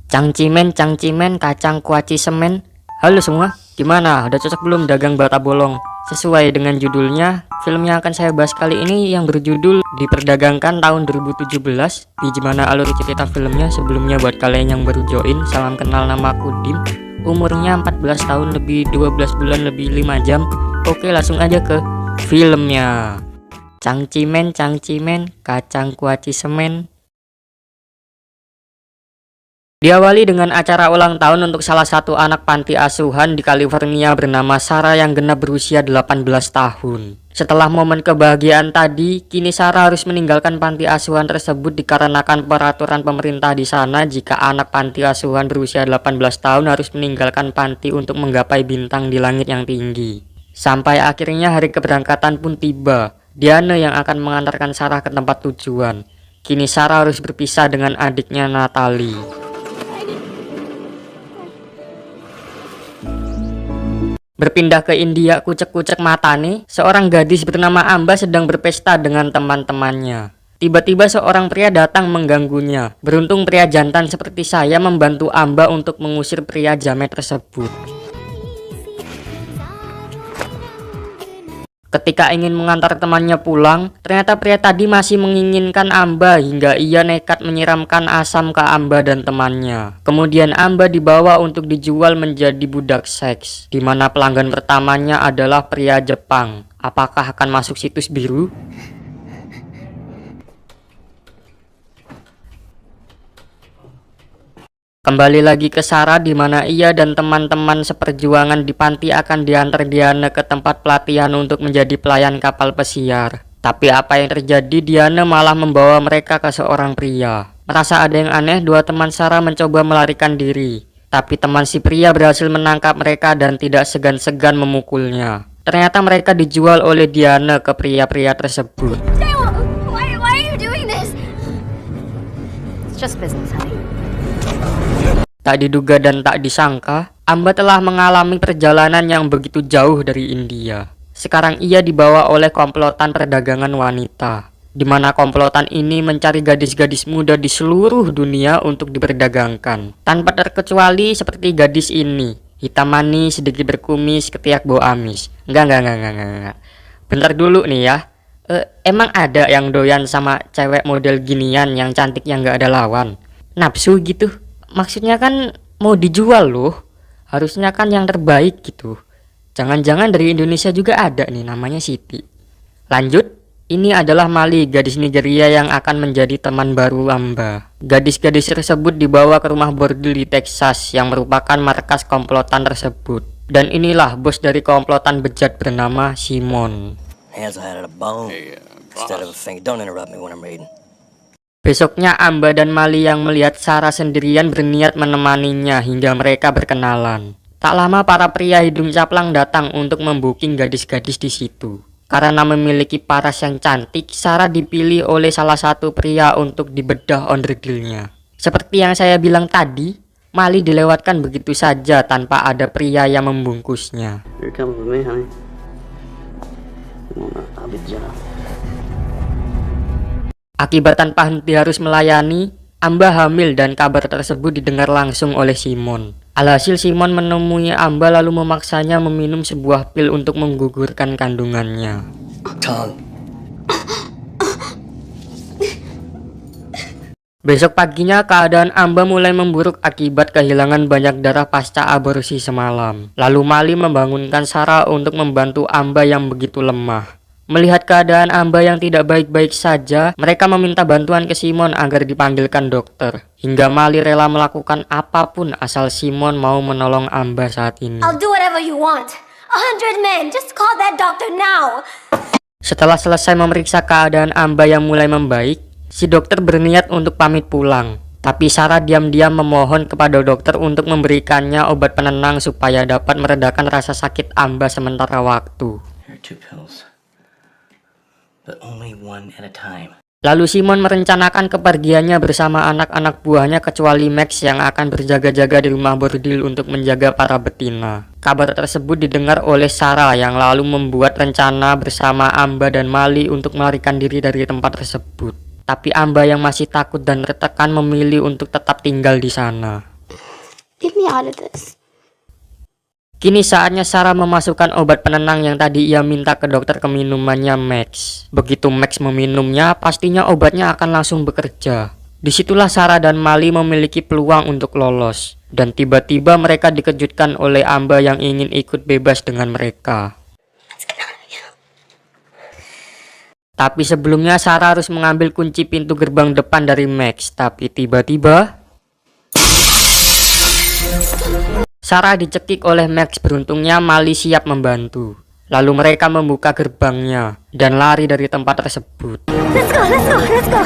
Cangcimen, kacang kuaci semen. Halo semua, gimana? Udah cocok belum dagang bata bolong? Sesuai dengan judulnya, film yang akan saya bahas kali ini yang berjudul Diperdagangkan tahun 2017. Di gimana alur cerita filmnya? Sebelumnya buat kalian yang baru join, salam kenal, nama aku Dim. Umurnya 14 tahun lebih 12 bulan lebih 5 jam. Oke, langsung aja ke filmnya. Cangcimen, kacang kuaci semen. Diawali dengan acara ulang tahun untuk salah satu anak panti asuhan di California bernama Sarah yang genap berusia 18 tahun. Setelah momen kebahagiaan tadi, kini Sarah harus meninggalkan panti asuhan tersebut dikarenakan peraturan pemerintah di sana jika anak panti asuhan berusia 18 tahun harus meninggalkan panti untuk menggapai bintang di langit yang tinggi. Sampai akhirnya hari keberangkatan pun tiba. Diana yang akan mengantarkan Sarah ke tempat tujuan. Kini Sarah harus berpisah dengan adiknya Natalie. Berpindah ke India, kucek-kucek mata nih, seorang gadis bernama Amba sedang berpesta dengan teman-temannya. Tiba-tiba seorang pria datang mengganggunya. Beruntung pria jantan seperti saya membantu Amba untuk mengusir pria jamet tersebut. Ketika ingin mengantar temannya pulang, ternyata pria tadi masih menginginkan Amba hingga ia nekat menyiramkan asam ke Amba dan temannya. Kemudian Amba dibawa untuk dijual menjadi budak seks, di mana pelanggan pertamanya adalah pria Jepang. Apakah akan masuk situs biru? Kembali lagi ke Sarah di mana ia dan teman-teman seperjuangan di panti akan diantar Diana ke tempat pelatihan untuk menjadi pelayan kapal pesiar. Tapi apa yang terjadi, Diana malah membawa mereka ke seorang pria. Merasa ada yang aneh, dua teman Sarah mencoba melarikan diri. Tapi teman si pria berhasil menangkap mereka dan tidak segan-segan memukulnya. Ternyata mereka dijual oleh Diana ke pria-pria tersebut. Why are you doing this? It's just business, honey. Tak diduga dan tak disangka, Amba telah mengalami perjalanan yang begitu jauh dari India. Sekarang ia dibawa oleh komplotan perdagangan wanita, di mana komplotan ini mencari gadis-gadis muda di seluruh dunia untuk diperdagangkan. Tanpa terkecuali seperti gadis ini, hitam manis, sedikit berkumis, ketiak bau amis. Enggak. Bentar dulu nih ya. Emang ada yang doyan sama cewek model ginian yang cantik yang gak ada lawan? Nafsu gitu? Maksudnya kan mau dijual loh. Harusnya kan yang terbaik gitu. Jangan-jangan dari Indonesia juga ada nih namanya Siti. Lanjut, ini adalah Mali, gadis Nigeria yang akan menjadi teman baru Amba. Gadis-gadis tersebut dibawa ke rumah bordil di Texas yang merupakan markas komplotan tersebut. Dan inilah bos dari komplotan bejat bernama Simon. Besoknya Amba dan Mali yang melihat Sarah sendirian berniat menemaninya hingga mereka berkenalan. Tak lama para pria hidung caplang datang untuk membuking gadis-gadis di situ. Karena memiliki paras yang cantik, Sarah dipilih oleh salah satu pria untuk dibedah onderdilnya. Seperti yang saya bilang tadi, Mali dilewatkan begitu saja tanpa ada pria yang membungkusnya. Akibat tanpa henti harus melayani, Amba hamil dan kabar tersebut didengar langsung oleh Simon. Alhasil Simon menemui Amba lalu memaksanya meminum sebuah pil untuk menggugurkan kandungannya. Besok paginya keadaan Amba mulai memburuk akibat kehilangan banyak darah pasca aborsi semalam. Lalu Mali membangunkan Sarah untuk membantu Amba yang begitu lemah. Melihat keadaan Amba yang tidak baik-baik saja, mereka meminta bantuan ke Simon agar dipanggilkan dokter. Hingga Mali rela melakukan apapun asal Simon mau menolong Amba saat ini. I'll do whatever you want. 100 men, just call that doctor now. Setelah selesai memeriksa keadaan Amba yang mulai membaik, si dokter berniat untuk pamit pulang. Tapi Sarah diam-diam memohon kepada dokter untuk memberikannya obat penenang supaya dapat meredakan rasa sakit Amba sementara waktu. Lalu Simon merencanakan kepergiannya bersama anak-anak buahnya kecuali Max yang akan berjaga-jaga di rumah bordil untuk menjaga para betina. Kabar tersebut didengar oleh Sarah yang lalu membuat rencana bersama Amba dan Mali untuk melarikan diri dari tempat tersebut. Tapi Amba yang masih takut dan tertekan memilih untuk tetap tinggal di sana. Get me out of this. Kini saatnya Sarah memasukkan obat penenang yang tadi ia minta ke dokter ke minumannya Max. Begitu Max meminumnya, pastinya obatnya akan langsung bekerja. Disitulah Sarah dan Mali memiliki peluang untuk lolos. Dan tiba-tiba mereka dikejutkan oleh Amba yang ingin ikut bebas dengan mereka. Tapi sebelumnya Sarah harus mengambil kunci pintu gerbang depan dari Max. Tapi tiba-tiba Sarah dicekik oleh Max. Beruntungnya Mali siap membantu. Lalu mereka membuka gerbangnya dan lari dari tempat tersebut. Let's go.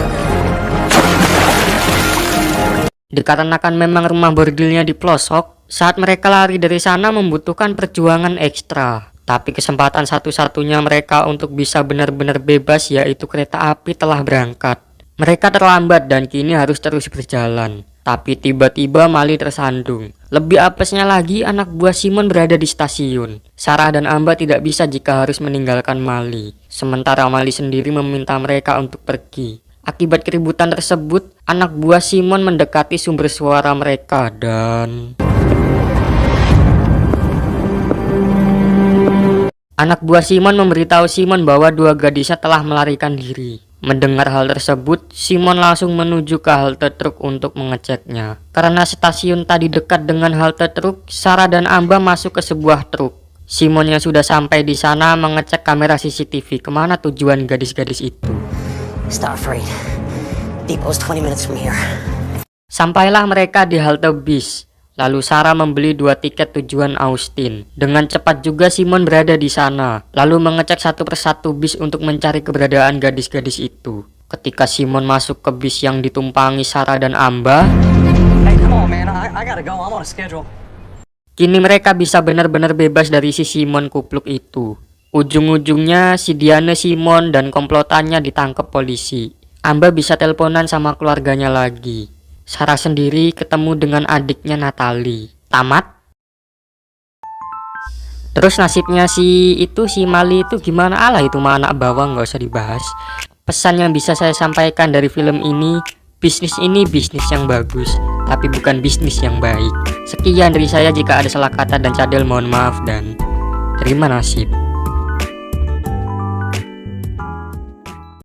Dikarenakan memang rumah bordelnya di pelosok, saat mereka lari dari sana membutuhkan perjuangan ekstra. Tapi kesempatan satu-satunya mereka untuk bisa benar-benar bebas yaitu kereta api telah berangkat. Mereka terlambat dan kini harus terus berjalan. Tapi tiba-tiba Mali tersandung. Lebih apesnya lagi, anak buah Simon berada di stasiun. Sarah dan Amba tidak bisa jika harus meninggalkan Mali. Sementara Mali sendiri meminta mereka untuk pergi. Akibat keributan tersebut, anak buah Simon mendekati sumber suara mereka dan anak buah Simon memberitahu Simon bahwa dua gadisnya telah melarikan diri. Mendengar hal tersebut, Simon langsung menuju ke halte truk untuk mengeceknya. Karena stasiun tadi dekat dengan halte truk, Sarah dan Amba masuk ke sebuah truk. Simon yang sudah sampai di sana mengecek kamera CCTV kemana tujuan gadis-gadis itu. Starfreight. Depot's 20 minutes from here. Sampailah mereka di halte bis. Lalu Sarah membeli 2 tiket tujuan Austin. Dengan cepat juga Simon berada di sana, lalu mengecek satu persatu bis untuk mencari keberadaan gadis-gadis itu. Ketika Simon masuk ke bis yang ditumpangi Sarah dan Amba, Hey, come on, man. I gotta go. I'm on a schedule. kini mereka bisa benar-benar bebas dari si Simon kupluk itu. Ujung-ujungnya si Diane, Simon, dan komplotannya ditangkap polisi. Amba bisa teleponan sama keluarganya lagi. Sarah sendiri ketemu dengan adiknya Natalie. Tamat. Terus nasibnya si Mali itu gimana? Alah, itu mah anak bawang, nggak usah dibahas. Pesan yang bisa saya sampaikan dari film ini, bisnis ini bisnis yang bagus, tapi bukan bisnis yang baik. Sekian dari saya, jika ada salah kata dan cadel mohon maaf dan terima nasib.